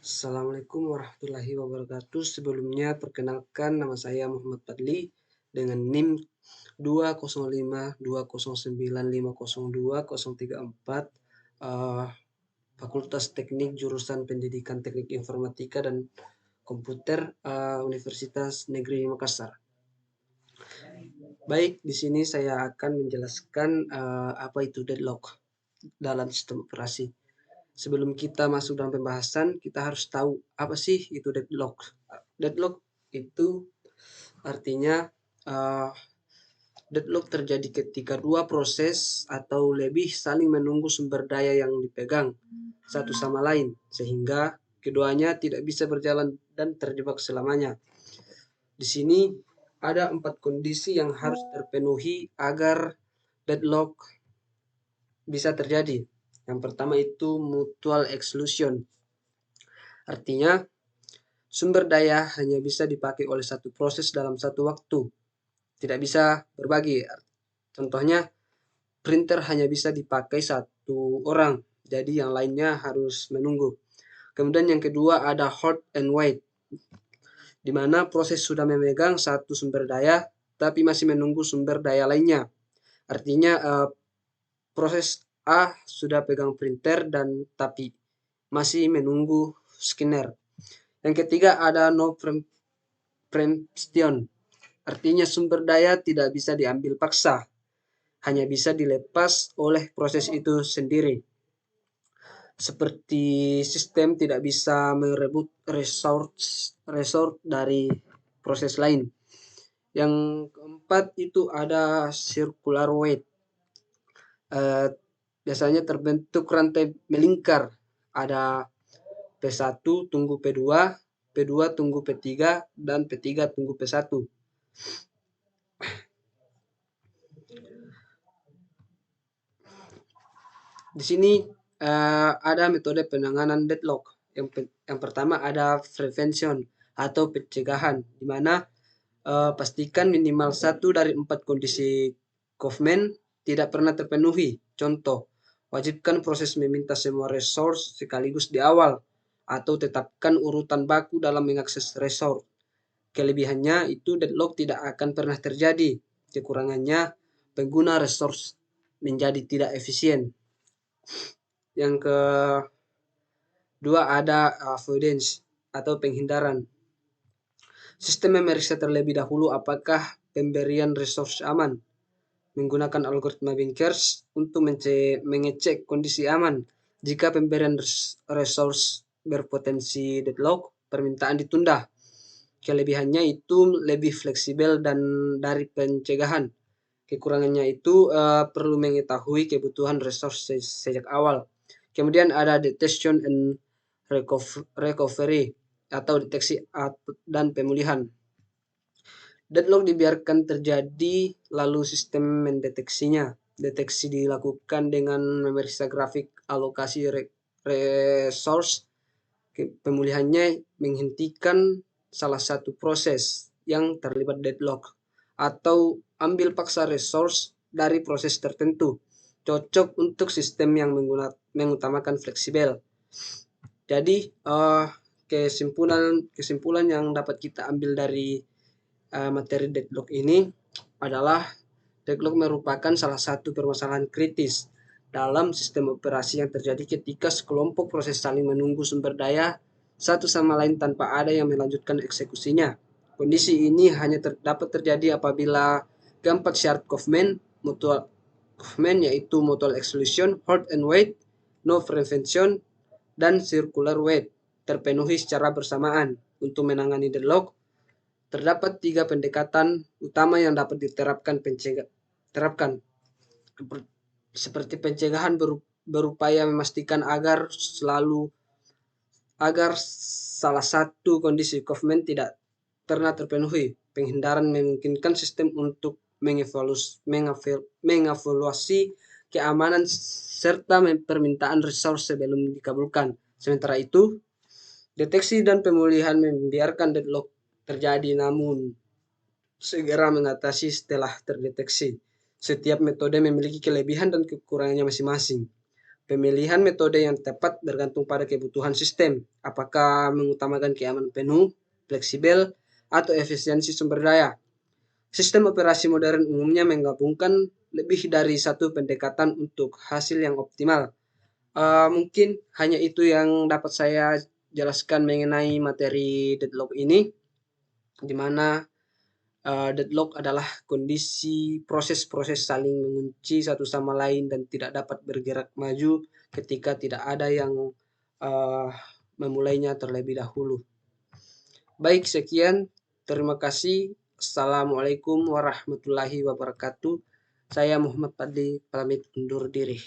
Assalamualaikum warahmatullahi wabarakatuh. Sebelumnya perkenalkan nama saya Muhammad Fadli dengan NIM 20520950234 Fakultas Teknik Jurusan Pendidikan Teknik Informatika dan Komputer Universitas Negeri Makassar. Baik, di sini saya akan menjelaskan apa itu deadlock dalam sistem operasi. Sebelum kita masuk dalam pembahasan, kita harus tahu apa sih itu deadlock. Deadlock itu artinya deadlock terjadi ketika dua proses atau lebih saling menunggu sumber daya yang dipegang satu sama lain, sehingga keduanya tidak bisa berjalan dan terjebak selamanya. Di sini ada 4 kondisi yang harus terpenuhi agar deadlock bisa terjadi. Yang pertama itu mutual exclusion. Artinya, sumber daya hanya bisa dipakai oleh satu proses dalam satu waktu. Tidak bisa berbagi. Contohnya, printer hanya bisa dipakai satu orang. Jadi yang lainnya harus menunggu. Kemudian yang kedua ada hold and wait. Di mana proses sudah memegang satu sumber daya, tapi masih menunggu sumber daya lainnya. Artinya proses A sudah pegang printer dan tapi masih menunggu scanner. Yang ketiga ada no preemption. Artinya sumber daya tidak bisa diambil paksa, hanya bisa dilepas oleh proses itu sendiri. Seperti sistem tidak bisa merebut resource dari proses lain. Yang keempat itu ada circular wait. Biasanya terbentuk rantai melingkar. Ada P1 tunggu P2, P2 tunggu P3, dan P3 tunggu P1. Di sini ada metode penanganan deadlock. Yang pertama ada prevention atau pencegahan, di mana pastikan minimal 1 dari 4 kondisi Kaufman tidak pernah terpenuhi. Contoh, wajibkan proses meminta semua resource sekaligus di awal, atau tetapkan urutan baku dalam mengakses resource. Kelebihannya itu deadlock tidak akan pernah terjadi. Kekurangannya pengguna resource menjadi tidak efisien. Yang kedua ada avoidance atau penghindaran. Sistem memeriksa terlebih dahulu apakah pemberian resource aman. Menggunakan algoritma Vickers untuk mengecek kondisi aman. Jika pemberian resource berpotensi deadlock, permintaan ditunda. Kelebihannya itu lebih fleksibel dan dari pencegahan. Kekurangannya itu perlu mengetahui kebutuhan resource sejak awal. Kemudian ada detection and recovery atau deteksi dan pemulihan. Deadlock dibiarkan terjadi lalu sistem mendeteksinya. Deteksi dilakukan dengan memeriksa grafik alokasi resource. Pemulihannya menghentikan salah satu proses yang terlibat deadlock atau ambil paksa resource dari proses tertentu. Cocok untuk sistem yang mengutamakan fleksibel. Jadi kesimpulan yang dapat kita ambil dari materi deadlock ini adalah deadlock merupakan salah satu permasalahan kritis dalam sistem operasi yang terjadi ketika sekelompok proses saling menunggu sumber daya satu sama lain tanpa ada yang melanjutkan eksekusinya. Kondisi ini hanya dapat terjadi apabila keempat syarat Kaufman yaitu mutual exclusion, hold and wait, no prevention, dan circular wait terpenuhi secara bersamaan. Untuk menangani deadlock, terdapat 3 pendekatan utama yang dapat diterapkan. Seperti pencegahan berupaya memastikan agar salah satu kondisi Kaufman tidak pernah terpenuhi. Penghindaran memungkinkan sistem untuk mengevaluasi keamanan serta permintaan resource sebelum dikabulkan. Sementara itu, deteksi dan pemulihan membiarkan deadlock terjadi namun segera mengatasi setelah terdeteksi. Setiap metode memiliki kelebihan dan kekurangannya masing-masing. Pemilihan metode yang tepat bergantung pada kebutuhan sistem, apakah mengutamakan keamanan penuh, fleksibel, atau efisiensi sumber daya. Sistem operasi modern umumnya menggabungkan lebih dari satu pendekatan untuk hasil yang optimal. Mungkin hanya itu yang dapat saya jelaskan mengenai materi deadlock ini, di mana deadlock adalah kondisi proses-proses saling mengunci satu sama lain dan tidak dapat bergerak maju ketika tidak ada yang uh, memulainya terlebih dahulu. Baik, sekian. Terima kasih. Assalamualaikum warahmatullahi wabarakatuh. Saya Muhammad Fadli pamit undur diri.